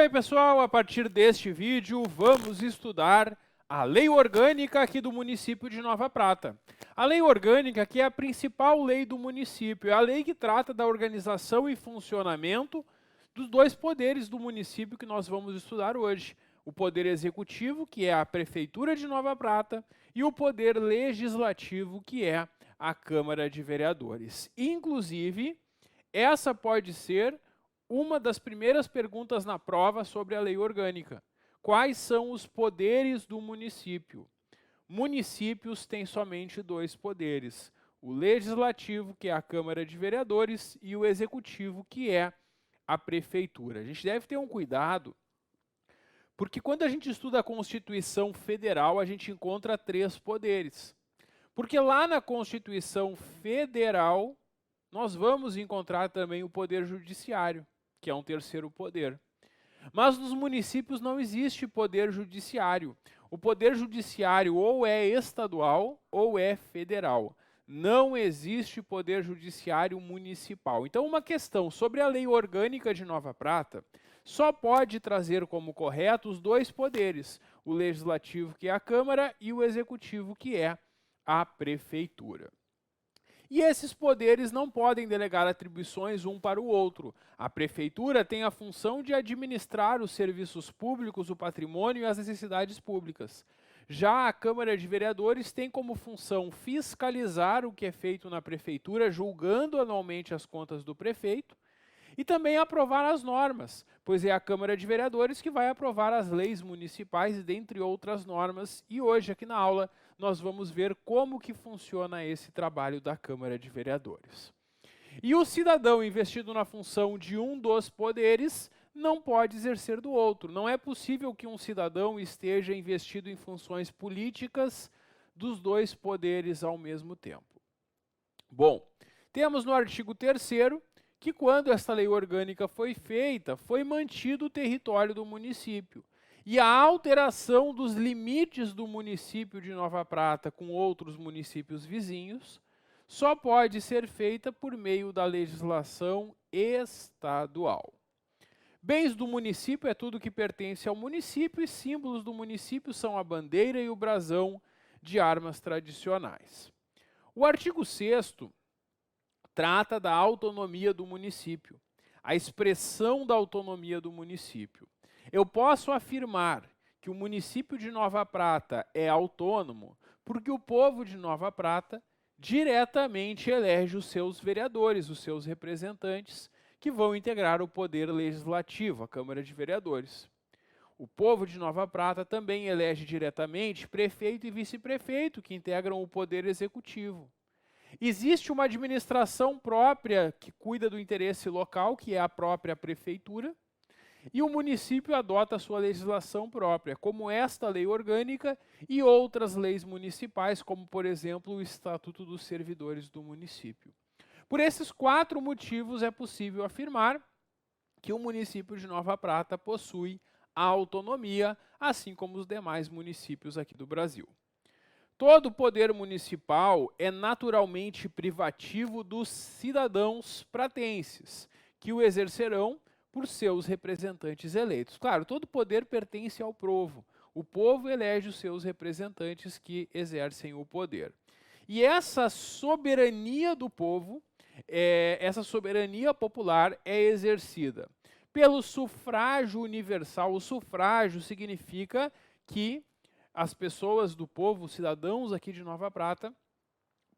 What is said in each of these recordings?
bem, pessoal, a partir deste vídeo vamos estudar a lei orgânica aqui do município de Nova Prata. A lei orgânica que é a principal lei do município, é a lei que trata da organização e funcionamento dos dois poderes do município que nós vamos estudar hoje. O poder executivo, que é a Prefeitura de Nova Prata, e o poder legislativo, que é a Câmara de Vereadores. Inclusive, essa pode ser uma das primeiras perguntas na prova sobre a lei orgânica. Quais são os poderes do município? Municípios têm somente dois poderes: o legislativo, que é a Câmara de Vereadores, e o executivo, que é a Prefeitura. A gente deve ter um cuidado, porque quando a gente estuda a Constituição Federal, a gente encontra três poderes. Porque lá na Constituição Federal, nós vamos encontrar também o poder judiciário, que é um terceiro poder. Mas nos municípios não existe poder judiciário. O poder judiciário ou é estadual ou é federal. Não existe poder judiciário municipal. Então, uma questão sobre a lei orgânica de Nova Prata só pode trazer como correto os dois poderes, o legislativo, que é a Câmara, e o executivo, que é a Prefeitura. E esses poderes não podem delegar atribuições um para o outro. A Prefeitura tem a função de administrar os serviços públicos, o patrimônio e as necessidades públicas. Já a Câmara de Vereadores tem como função fiscalizar o que é feito na Prefeitura, julgando anualmente as contas do prefeito, e também aprovar as normas, pois é a Câmara de Vereadores que vai aprovar as leis municipais, dentre outras normas, e hoje aqui na aula nós vamos ver como que funciona esse trabalho da Câmara de Vereadores. E o cidadão investido na função de um dos poderes não pode exercer do outro. Não é possível que um cidadão esteja investido em funções políticas dos dois poderes ao mesmo tempo. Bom, temos no artigo 3º que quando esta lei orgânica foi feita, foi mantido o território do município. E a alteração dos limites do município de Nova Prata com outros municípios vizinhos só pode ser feita por meio da legislação estadual. Bens do município é tudo que pertence ao município e símbolos do município são a bandeira e o brasão de armas tradicionais. O artigo 6º trata da autonomia do município, a expressão da autonomia do município. Eu posso afirmar que o município de Nova Prata é autônomo porque o povo de Nova Prata diretamente elege os seus vereadores, os seus representantes, que vão integrar o poder legislativo, a Câmara de Vereadores. O povo de Nova Prata também elege diretamente prefeito e vice-prefeito, que integram o poder executivo. Existe uma administração própria que cuida do interesse local, que é a própria prefeitura, e o município adota a sua legislação própria, como esta lei orgânica e outras leis municipais, como, por exemplo, o Estatuto dos Servidores do Município. Por esses 4 motivos é possível afirmar que o município de Nova Prata possui a autonomia, assim como os demais municípios aqui do Brasil. Todo poder municipal é naturalmente privativo dos cidadãos pratenses, que o exercerão por seus representantes eleitos. Claro, todo poder pertence ao povo. O povo elege os seus representantes que exercem o poder. E essa soberania do povo, essa soberania popular é exercida pelo sufrágio universal. O sufrágio significa que as pessoas do povo, os cidadãos aqui de Nova Prata,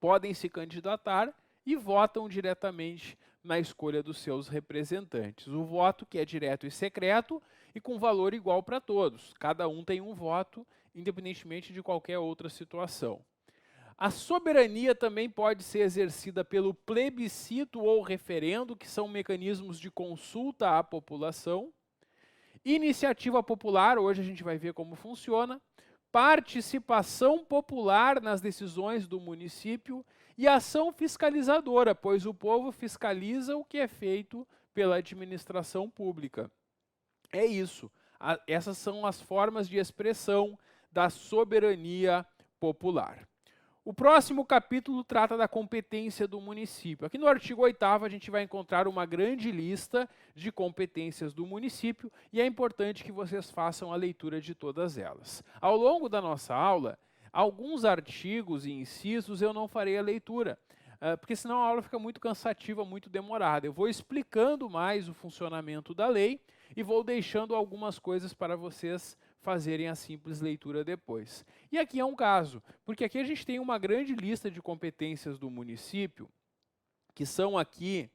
podem se candidatar e votam diretamente na escolha dos seus representantes. O voto que é direto e secreto e com valor igual para todos. Cada um tem um voto, independentemente de qualquer outra situação. A soberania também pode ser exercida pelo plebiscito ou referendo, que são mecanismos de consulta à população. Iniciativa popular, hoje a gente vai ver como funciona. Participação popular nas decisões do município e ação fiscalizadora, pois o povo fiscaliza o que é feito pela administração pública. É isso. Essas são as formas de expressão da soberania popular. O próximo capítulo trata da competência do município. Aqui no artigo 8º a gente vai encontrar uma grande lista de competências do município e é importante que vocês façam a leitura de todas elas. Ao longo da nossa aula, alguns artigos e incisos eu não farei a leitura, porque senão a aula fica muito cansativa, muito demorada. Eu vou explicando mais o funcionamento da lei e vou deixando algumas coisas para vocês fazerem a simples leitura depois. E aqui é um caso, porque aqui a gente tem uma grande lista de competências do município, que são aqui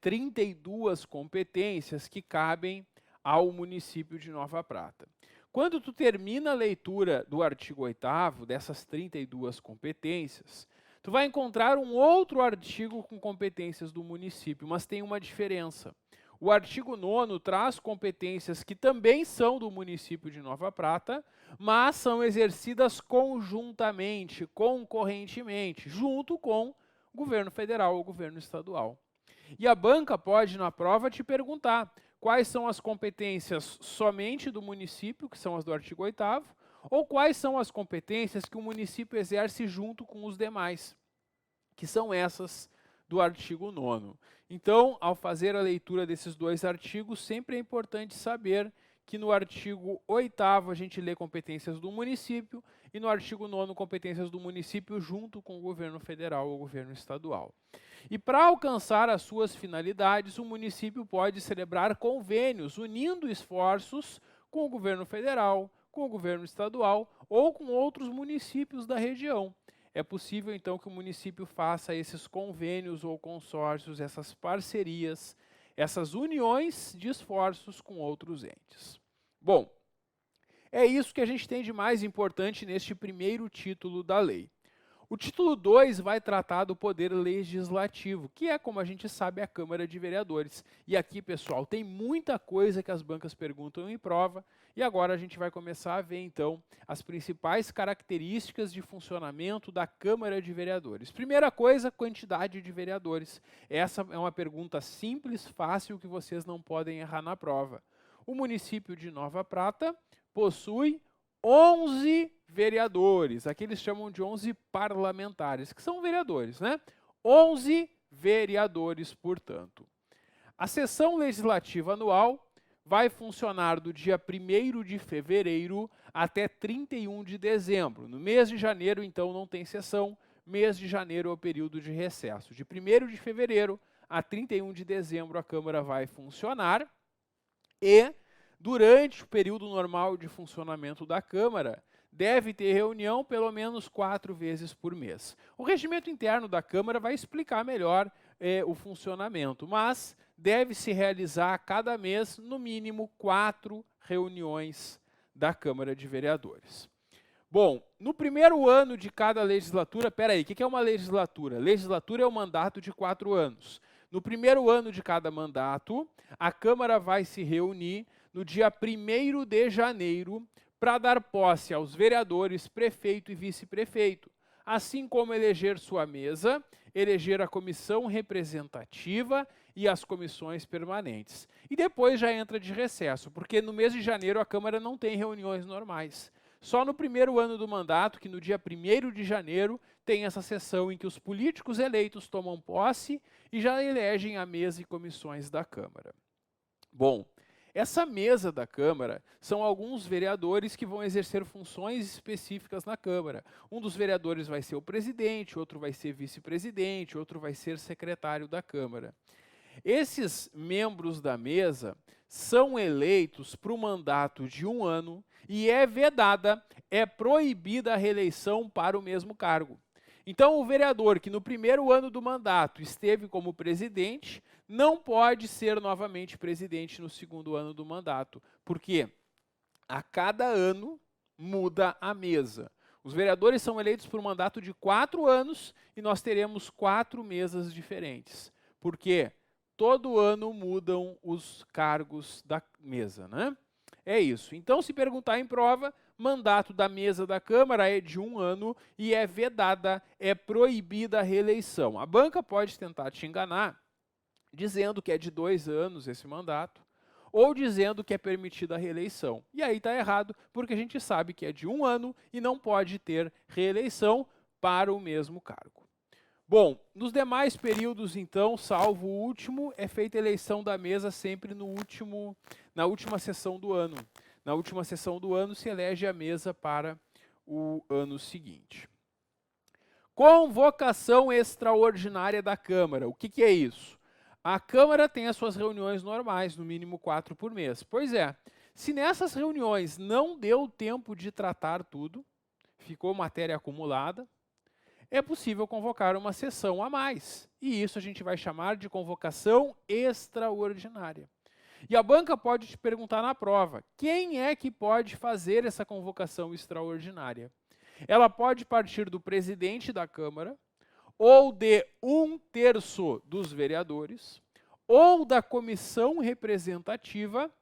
32 competências que cabem ao município de Nova Prata. Quando tu termina a leitura do artigo 8º, dessas 32 competências, tu vai encontrar um outro artigo com competências do município, mas tem uma diferença. O artigo 9º traz competências que também são do município de Nova Prata, mas são exercidas conjuntamente, concorrentemente, junto com o governo federal ou governo estadual. E a banca pode, na prova, te perguntar quais são as competências somente do município, que são as do artigo 8º, ou quais são as competências que o município exerce junto com os demais, que são essas do artigo 9º. Então, ao fazer a leitura desses dois artigos, sempre é importante saber que no artigo 8º a gente lê competências do município e no artigo 9º competências do município junto com o governo federal ou governo estadual. E para alcançar as suas finalidades, o município pode celebrar convênios unindo esforços com o governo federal, com o governo estadual ou com outros municípios da região. É possível, então, que o município faça esses convênios ou consórcios, essas parcerias, essas uniões de esforços com outros entes. Bom, é isso que a gente tem de mais importante neste primeiro título da lei. O título 2 vai tratar do poder legislativo, que é, como a gente sabe, a Câmara de Vereadores. E aqui, pessoal, tem muita coisa que as bancas perguntam em prova, e agora a gente vai começar a ver, então, as principais características de funcionamento da Câmara de Vereadores. Primeira coisa, quantidade de vereadores. Essa é uma pergunta simples, fácil, que vocês não podem errar na prova. O município de Nova Prata possui 11 vereadores, aqui eles chamam de 11 parlamentares, que são vereadores, né? 11 vereadores, portanto. A sessão legislativa anual vai funcionar do dia 1º de fevereiro até 31 de dezembro. No mês de janeiro, então, não tem sessão. Mês de janeiro é o período de recesso. De 1º de fevereiro a 31 de dezembro, a Câmara vai funcionar e, durante o período normal de funcionamento da Câmara, deve ter reunião pelo menos 4 vezes por mês. O regimento interno da Câmara vai explicar melhor o funcionamento, mas deve-se realizar a cada mês, no mínimo, 4 reuniões da Câmara de Vereadores. Bom, no primeiro ano de cada legislatura, peraí, o que é uma legislatura? Legislatura é um mandato de 4 anos. No primeiro ano de cada mandato, a Câmara vai se reunir no dia 1º de janeiro para dar posse aos vereadores, prefeito e vice-prefeito, assim como eleger sua mesa, eleger a comissão representativa e as comissões permanentes. E depois já entra de recesso, porque no mês de janeiro a Câmara não tem reuniões normais. Só no primeiro ano do mandato, que no dia 1º de janeiro, tem essa sessão em que os políticos eleitos tomam posse e já elegem a mesa e comissões da Câmara. Bom, essa mesa da Câmara são alguns vereadores que vão exercer funções específicas na Câmara. Um dos vereadores vai ser o presidente, outro vai ser vice-presidente, outro vai ser secretário da Câmara. Esses membros da mesa são eleitos para o mandato de 1 ano e é proibida a reeleição para o mesmo cargo. Então, o vereador que no primeiro ano do mandato esteve como presidente não pode ser novamente presidente no segundo ano do mandato, porque a cada ano muda a mesa. Os vereadores são eleitos por um mandato de 4 anos e nós teremos 4 mesas diferentes, porque todo ano mudam os cargos da mesa, né? É isso. Então, se perguntar em prova, mandato da mesa da Câmara é de 1 ano e é proibida a reeleição. A banca pode tentar te enganar, dizendo que é de 2 anos esse mandato, ou dizendo que é permitida a reeleição. E aí está errado, porque a gente sabe que é de 1 ano e não pode ter reeleição, para o mesmo cargo. Bom, nos demais períodos, então, salvo o último, é feita a eleição da mesa sempre na última sessão do ano. Na última sessão do ano se elege a mesa para o ano seguinte. Convocação extraordinária da Câmara. O que é isso? A Câmara tem as suas reuniões normais, no mínimo 4 por mês. Pois é, se nessas reuniões não deu tempo de tratar tudo, ficou matéria acumulada, é possível convocar uma sessão a mais. E isso a gente vai chamar de convocação extraordinária. E a banca pode te perguntar na prova, quem é que pode fazer essa convocação extraordinária? Ela pode partir do presidente da Câmara, ou de 1/3 dos vereadores, ou da comissão representativa,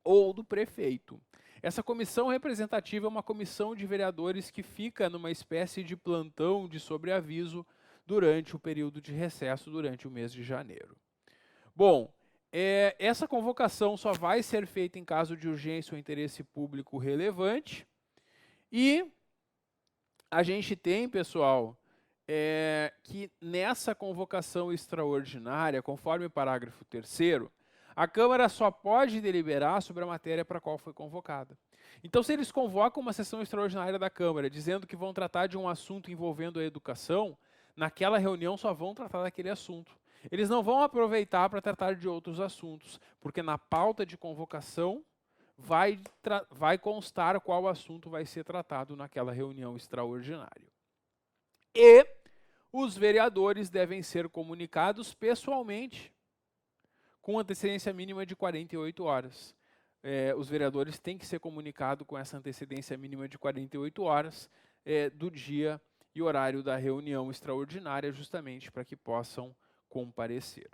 ou do prefeito. Essa comissão representativa é uma comissão de vereadores que fica numa espécie de plantão de sobreaviso durante o período de recesso, durante o mês de janeiro. Bom, essa convocação só vai ser feita em caso de urgência ou interesse público relevante. E a gente tem, pessoal, que nessa convocação extraordinária, conforme o parágrafo 3º, a Câmara só pode deliberar sobre a matéria para a qual foi convocada. Então, se eles convocam uma sessão extraordinária da Câmara, dizendo que vão tratar de um assunto envolvendo a educação, naquela reunião só vão tratar daquele assunto. Eles não vão aproveitar para tratar de outros assuntos, porque na pauta de convocação vai constar qual assunto vai ser tratado naquela reunião extraordinária. E os vereadores devem ser comunicados pessoalmente, com antecedência mínima de 48 horas. Os vereadores têm que ser comunicados com essa antecedência mínima de 48 horas do dia e horário da reunião extraordinária, justamente para que possam comparecer.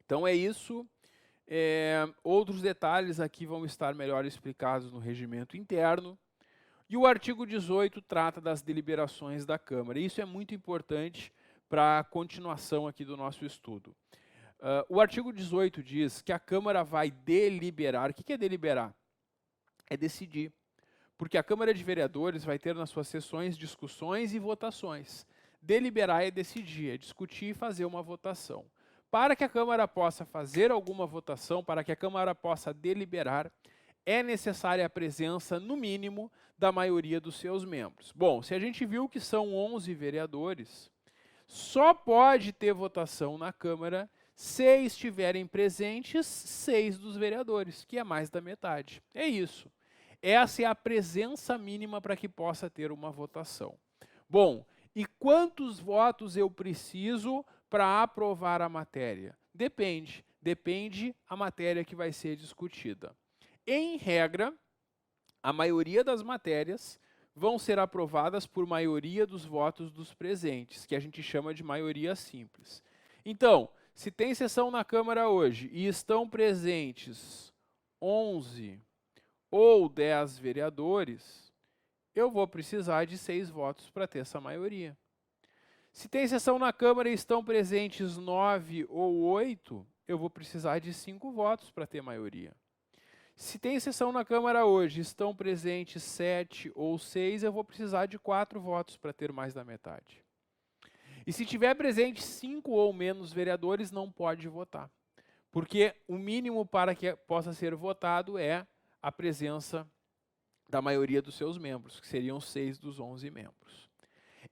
Então é isso. Outros detalhes aqui vão estar melhor explicados no regimento interno. E o artigo 18 trata das deliberações da Câmara. Isso é muito importante para a continuação aqui do nosso estudo. O artigo 18 diz que a Câmara vai deliberar. O que é deliberar? É decidir. Porque a Câmara de Vereadores vai ter nas suas sessões discussões e votações. Deliberar é decidir, é discutir e fazer uma votação. Para que a Câmara possa fazer alguma votação, para que a Câmara possa deliberar, é necessária a presença, no mínimo, da maioria dos seus membros. Bom, se a gente viu que são 11 vereadores, só pode ter votação na Câmara se estiverem presentes 6 dos vereadores, que é mais da metade. É isso. Essa é a presença mínima para que possa ter uma votação. Bom, e quantos votos eu preciso para aprovar a matéria? Depende a matéria que vai ser discutida. Em regra, a maioria das matérias vão ser aprovadas por maioria dos votos dos presentes, que a gente chama de maioria simples. Então, se tem sessão na Câmara hoje e estão presentes 11 ou 10 vereadores, eu vou precisar de 6 votos para ter essa maioria. Se tem sessão na Câmara e estão presentes 9 ou 8, eu vou precisar de 5 votos para ter maioria. Se tem sessão na Câmara hoje e estão presentes 7 ou 6, eu vou precisar de 4 votos para ter mais da metade. E se tiver presente 5 ou menos vereadores, não pode votar. Porque o mínimo para que possa ser votado é a presença da maioria dos seus membros, que seriam 6 dos 11 membros.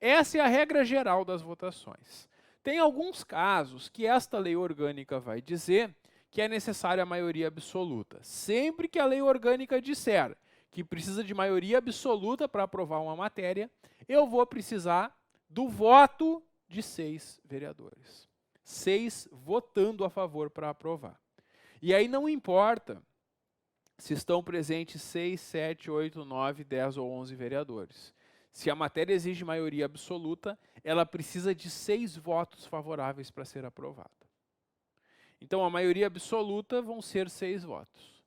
Essa é a regra geral das votações. Tem alguns casos que esta lei orgânica vai dizer que é necessária a maioria absoluta. Sempre que a lei orgânica disser que precisa de maioria absoluta para aprovar uma matéria, eu vou precisar do voto de 6 vereadores. 6 votando a favor para aprovar. E aí não importa se estão presentes 6, 7, 8, 9, 10 ou 11 vereadores. Se a matéria exige maioria absoluta, ela precisa de 6 votos favoráveis para ser aprovada. Então, a maioria absoluta vão ser 6 votos.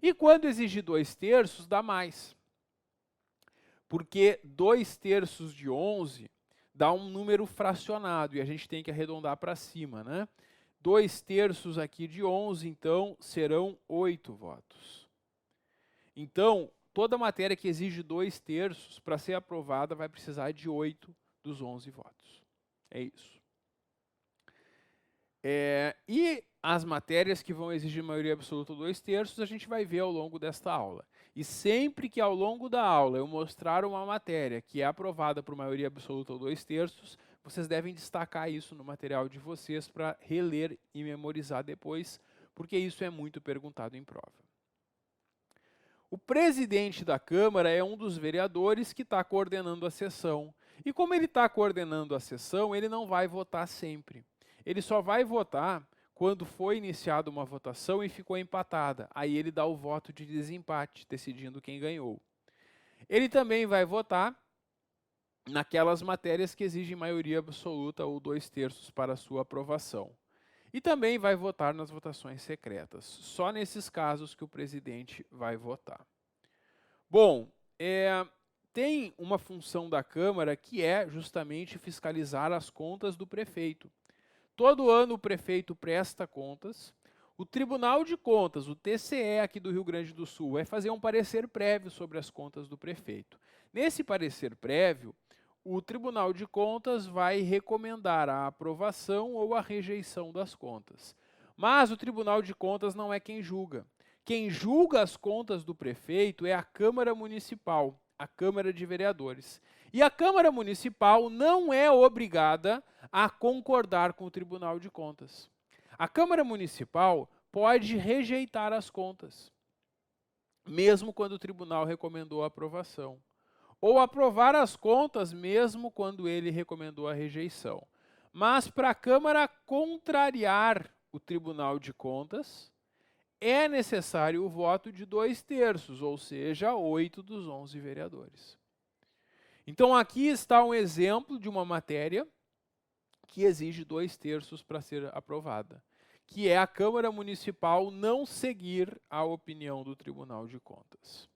E quando exigir 2/3, dá mais. Porque 2/3 de 11 dá um número fracionado, e a gente tem que arredondar para cima, né? 2/3 aqui de 11, então, serão 8 votos. Então, toda matéria que exige 2/3, para ser aprovada, vai precisar de 8 dos 11 votos. É isso. E as matérias que vão exigir maioria absoluta 2/3, a gente vai ver ao longo desta aula. E sempre que ao longo da aula eu mostrar uma matéria que é aprovada por maioria absoluta ou 2/3, vocês devem destacar isso no material de vocês para reler e memorizar depois, porque isso é muito perguntado em prova. O presidente da Câmara é um dos vereadores que está coordenando a sessão. E como ele está coordenando a sessão, ele não vai votar sempre. Ele só vai votar quando foi iniciada uma votação e ficou empatada. Aí ele dá o voto de desempate, decidindo quem ganhou. Ele também vai votar naquelas matérias que exigem maioria absoluta ou 2/3 para sua aprovação. E também vai votar nas votações secretas. Só nesses casos que o presidente vai votar. Bom, tem uma função da Câmara que é justamente fiscalizar as contas do prefeito. Todo ano o prefeito presta contas. O Tribunal de Contas, o TCE aqui do Rio Grande do Sul, vai fazer um parecer prévio sobre as contas do prefeito. Nesse parecer prévio, o Tribunal de Contas vai recomendar a aprovação ou a rejeição das contas. Mas o Tribunal de Contas não é quem julga. Quem julga as contas do prefeito é a Câmara Municipal, a Câmara de Vereadores. E a Câmara Municipal não é obrigada a concordar com o Tribunal de Contas. A Câmara Municipal pode rejeitar as contas, mesmo quando o Tribunal recomendou a aprovação. Ou aprovar as contas, mesmo quando ele recomendou a rejeição. Mas para a Câmara contrariar o Tribunal de Contas, é necessário o voto de 2/3, ou seja, 8 dos 11 vereadores. Então aqui está um exemplo de uma matéria que exige 2/3 para ser aprovada, que é a Câmara Municipal não seguir a opinião do Tribunal de Contas.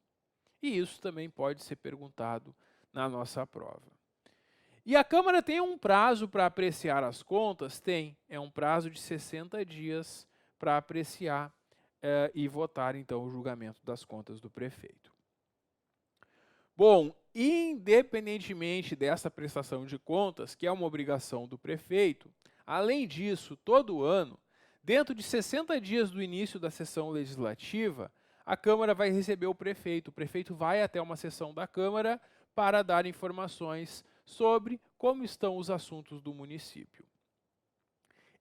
E isso também pode ser perguntado na nossa prova. E a Câmara tem um prazo para apreciar as contas? Tem. É um prazo de 60 dias para apreciar e votar, então, o julgamento das contas do prefeito. Bom, independentemente dessa prestação de contas, que é uma obrigação do prefeito, além disso, todo ano, dentro de 60 dias do início da sessão legislativa, a Câmara vai receber o prefeito vai até uma sessão da Câmara para dar informações sobre como estão os assuntos do município.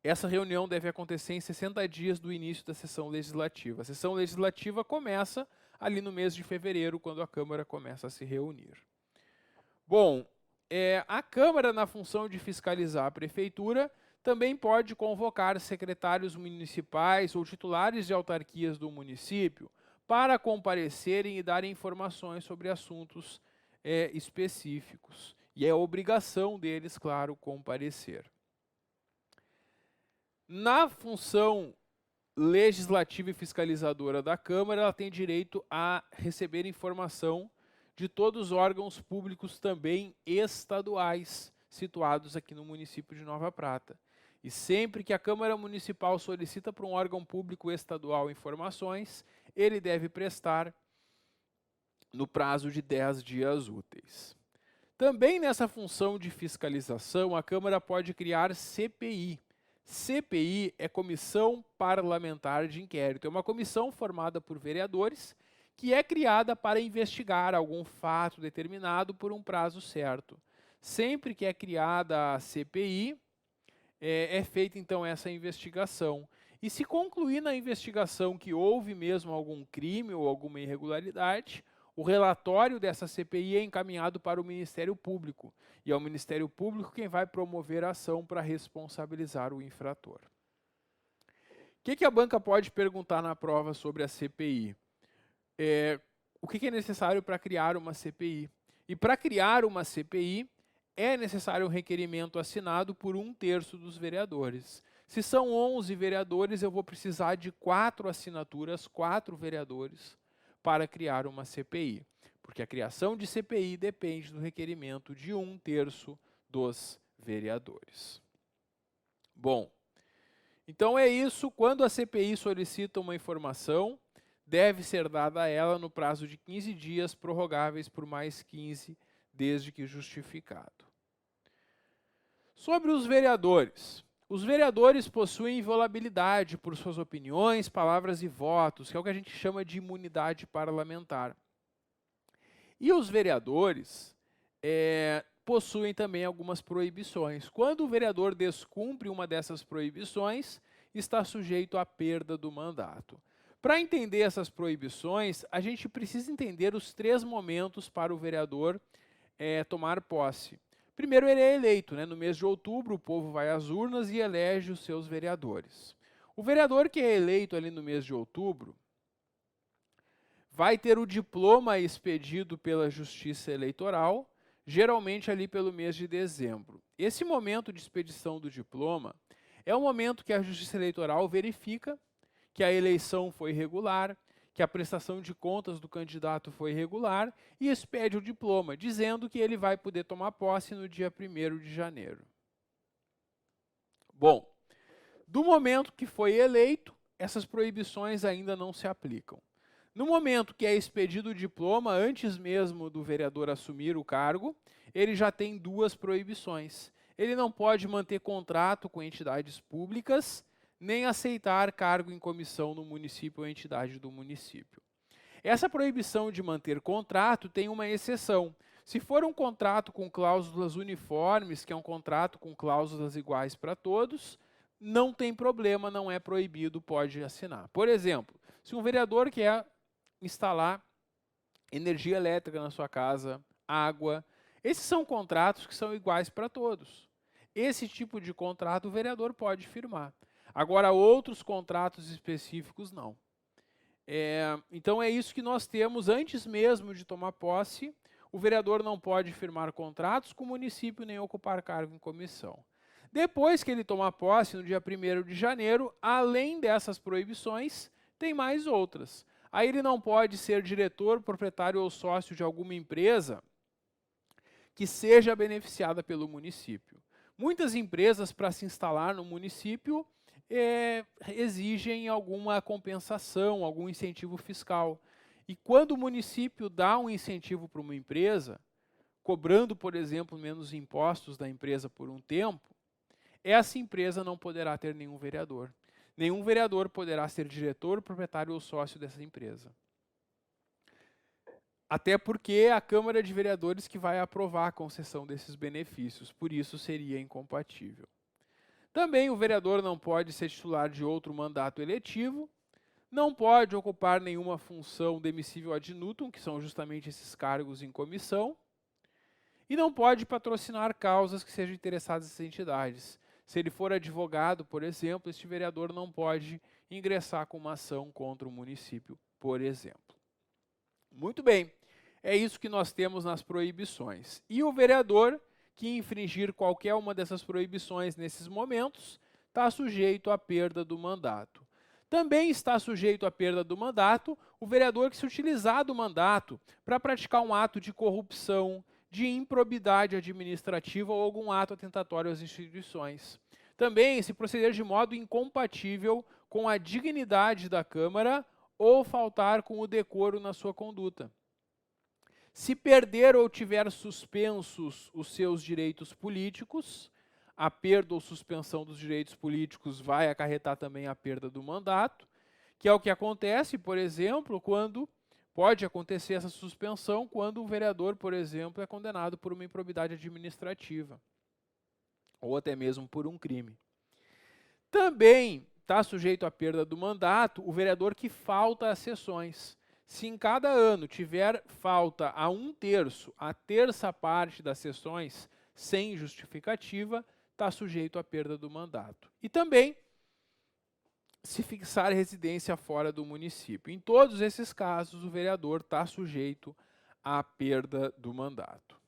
Essa reunião deve acontecer em 60 dias do início da sessão legislativa. A sessão legislativa começa ali no mês de fevereiro, quando a Câmara começa a se reunir. Bom, a Câmara, na função de fiscalizar a Prefeitura, também pode convocar secretários municipais ou titulares de autarquias do município para comparecerem e darem informações sobre assuntos específicos. E é obrigação deles, claro, comparecer. Na função legislativa e fiscalizadora da Câmara, ela tem direito a receber informação de todos os órgãos públicos também estaduais situados aqui no município de Nova Prata. E sempre que a Câmara Municipal solicita para um órgão público estadual informações, ele deve prestar no prazo de 10 dias úteis. Também nessa função de fiscalização, a Câmara pode criar CPI. CPI é Comissão Parlamentar de Inquérito. É uma comissão formada por vereadores que é criada para investigar algum fato determinado por um prazo certo. Sempre que é criada a CPI, é feita então essa investigação. E se concluir na investigação que houve mesmo algum crime ou alguma irregularidade, o relatório dessa CPI é encaminhado para o Ministério Público. E é o Ministério Público quem vai promover a ação para responsabilizar o infrator. O que a banca pode perguntar na prova sobre a CPI? O que é necessário para criar uma CPI? E para criar uma CPI, é necessário um requerimento assinado por 1/3 dos vereadores. Se são 11 vereadores, eu vou precisar de 4 assinaturas, 4 vereadores, para criar uma CPI. Porque a criação de CPI depende do requerimento de 1/3 dos vereadores. Bom, então é isso. Quando a CPI solicita uma informação, deve ser dada a ela no prazo de 15 dias, prorrogáveis por mais 15, desde que justificado. Sobre os vereadores. Os vereadores possuem inviolabilidade por suas opiniões, palavras e votos, que é o que a gente chama de imunidade parlamentar. E os vereadores possuem também algumas proibições. Quando o vereador descumpre uma dessas proibições, está sujeito à perda do mandato. Para entender essas proibições, a gente precisa entender os 3 momentos para o vereador tomar posse. Primeiro, ele é eleito, né? No mês de outubro, o povo vai às urnas e elege os seus vereadores. O vereador que é eleito ali no mês de outubro vai ter o diploma expedido pela Justiça Eleitoral, geralmente ali pelo mês de dezembro. Esse momento de expedição do diploma é o momento que a Justiça Eleitoral verifica que a eleição foi regular, que a prestação de contas do candidato foi regular e expede o diploma, dizendo que ele vai poder tomar posse no dia 1º de janeiro. Bom, do momento que foi eleito, essas proibições ainda não se aplicam. No momento que é expedido o diploma, antes mesmo do vereador assumir o cargo, ele já tem 2 proibições. Ele não pode manter contrato com entidades públicas, nem aceitar cargo em comissão no município ou entidade do município. Essa proibição de manter contrato tem uma exceção. Se for um contrato com cláusulas uniformes, que é um contrato com cláusulas iguais para todos, não tem problema, não é proibido, pode assinar. Por exemplo, se um vereador quer instalar energia elétrica na sua casa, água, esses são contratos que são iguais para todos. Esse tipo de contrato o vereador pode firmar. Agora, outros contratos específicos, não. Então, é isso que nós temos antes mesmo de tomar posse. O vereador não pode firmar contratos com o município nem ocupar cargo em comissão. Depois que ele tomar posse, no dia 1º de janeiro, além dessas proibições, tem mais outras. Aí ele não pode ser diretor, proprietário ou sócio de alguma empresa que seja beneficiada pelo município. Muitas empresas, para se instalar no município, exigem alguma compensação, algum incentivo fiscal. E quando o município dá um incentivo para uma empresa, cobrando, por exemplo, menos impostos da empresa por um tempo, essa empresa não poderá ter nenhum vereador. Nenhum vereador poderá ser diretor, proprietário ou sócio dessa empresa. Até porque é a Câmara de Vereadores que vai aprovar a concessão desses benefícios, por isso seria incompatível. Também o vereador não pode ser titular de outro mandato eletivo, não pode ocupar nenhuma função demissível ad nutum, que são justamente esses cargos em comissão, e não pode patrocinar causas que sejam interessadas nessas entidades. Se ele for advogado, por exemplo, este vereador não pode ingressar com uma ação contra o município, por exemplo. Muito bem, é isso que nós temos nas proibições. E o vereador que infringir qualquer uma dessas proibições nesses momentos está sujeito à perda do mandato. Também está sujeito à perda do mandato o vereador que se utilizar do mandato para praticar um ato de corrupção, de improbidade administrativa ou algum ato atentatório às instituições. Também se proceder de modo incompatível com a dignidade da Câmara ou faltar com o decoro na sua conduta. Se perder ou tiver suspensos os seus direitos políticos, a perda ou suspensão dos direitos políticos vai acarretar também a perda do mandato, que é o que acontece, por exemplo, quando pode acontecer essa suspensão quando o vereador, por exemplo, é condenado por uma improbidade administrativa, ou até mesmo por um crime. Também está sujeito à perda do mandato o vereador que falta às sessões. Se em cada ano tiver falta a 1/3, a terça parte das sessões sem justificativa, está sujeito à perda do mandato. E também se fixar residência fora do município. Em todos esses casos, o vereador está sujeito à perda do mandato.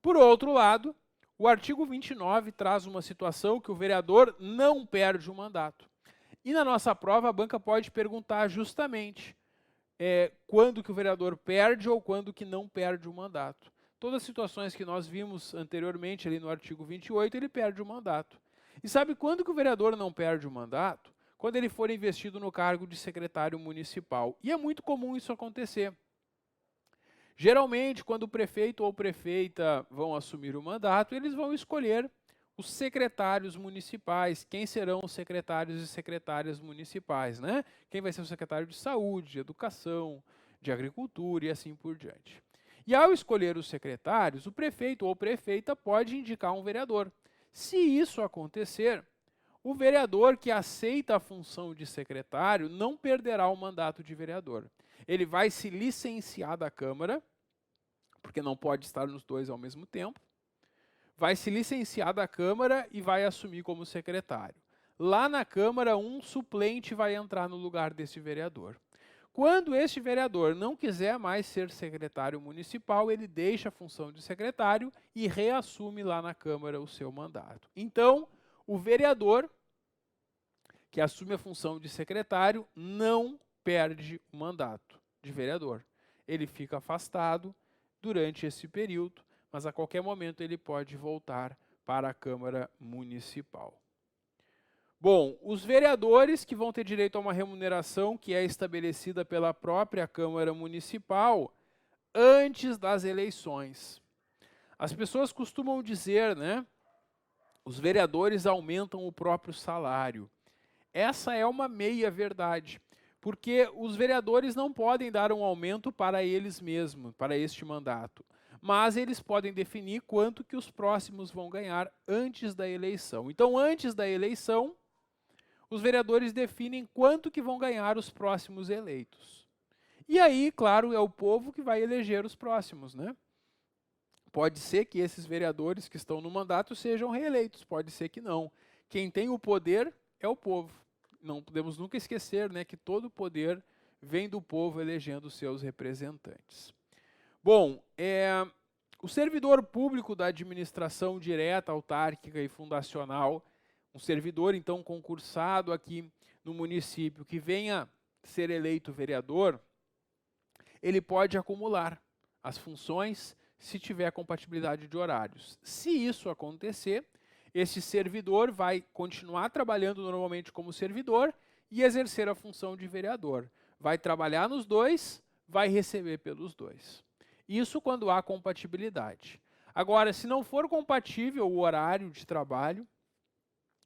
Por outro lado, o artigo 29 traz uma situação que o vereador não perde o mandato. E na nossa prova, a banca pode perguntar justamente quando que o vereador perde ou quando que não perde o mandato. Todas as situações que nós vimos anteriormente, ali no artigo 28, ele perde o mandato. E sabe quando que o vereador não perde o mandato? quando ele for investido no cargo de secretário municipal. E é muito comum isso acontecer. Geralmente, quando o prefeito ou prefeita vão assumir o mandato, eles vão escolher os secretários municipais. Quem serão os secretários e secretárias municipais, né? Quem vai ser o secretário de saúde, de educação, de agricultura e assim por diante. E ao escolher os secretários, o prefeito ou prefeita pode indicar um vereador. Se isso acontecer, o vereador que aceita a função de secretário não perderá o mandato de vereador. Ele vai se licenciar da Câmara, porque não pode estar nos dois ao mesmo tempo, vai se licenciar da Câmara e vai assumir como secretário. Lá na Câmara, um suplente vai entrar no lugar desse vereador. Quando este vereador não quiser mais ser secretário municipal, ele deixa a função de secretário e reassume lá na Câmara o seu mandato. Então, o vereador que assume a função de secretário não perde o mandato de vereador. Ele fica afastado durante esse período, mas a qualquer momento ele pode voltar para a Câmara Municipal. Bom, os vereadores que vão ter direito a uma remuneração que é estabelecida pela própria Câmara Municipal antes das eleições. As pessoas costumam dizer, né, os vereadores aumentam o próprio salário. Essa é uma meia-verdade, porque os vereadores não podem dar um aumento para eles mesmos, para este mandato, mas eles podem definir quanto que os próximos vão ganhar antes da eleição. Então, antes da eleição, os vereadores definem quanto que vão ganhar os próximos eleitos. E aí, claro, é o povo que vai eleger os próximos, né? Pode ser que esses vereadores que estão no mandato sejam reeleitos, pode ser que não. Quem tem o poder é o povo. Não podemos nunca esquecer, né, que todo o poder vem do povo elegendo seus representantes. Bom, o servidor público da administração direta, autárquica e fundacional, um servidor, então, concursado aqui no município, que venha ser eleito vereador, ele pode acumular as funções se tiver compatibilidade de horários. Se isso acontecer, esse servidor vai continuar trabalhando normalmente como servidor e exercer a função de vereador. Vai trabalhar nos dois, vai receber pelos dois. Isso quando há compatibilidade. Agora, se não for compatível o horário de trabalho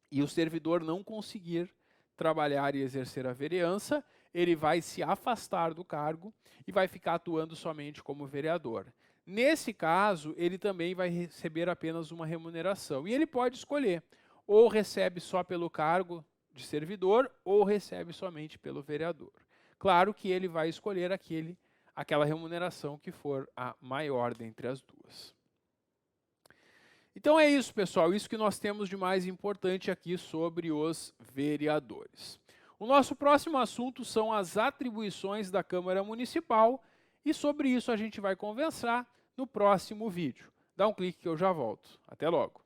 e o servidor não conseguir trabalhar e exercer a vereança, ele vai se afastar do cargo e vai ficar atuando somente como vereador. Nesse caso, ele também vai receber apenas uma remuneração. E ele pode escolher, ou recebe só pelo cargo de servidor, ou recebe somente pelo vereador. Claro que ele vai escolher aquela remuneração que for a maior dentre as duas. Então é isso, pessoal. Isso que nós temos de mais importante aqui sobre os vereadores. O nosso próximo assunto são as atribuições da Câmara Municipal, e sobre isso a gente vai conversar no próximo vídeo. Dá um clique que eu já volto. Até logo!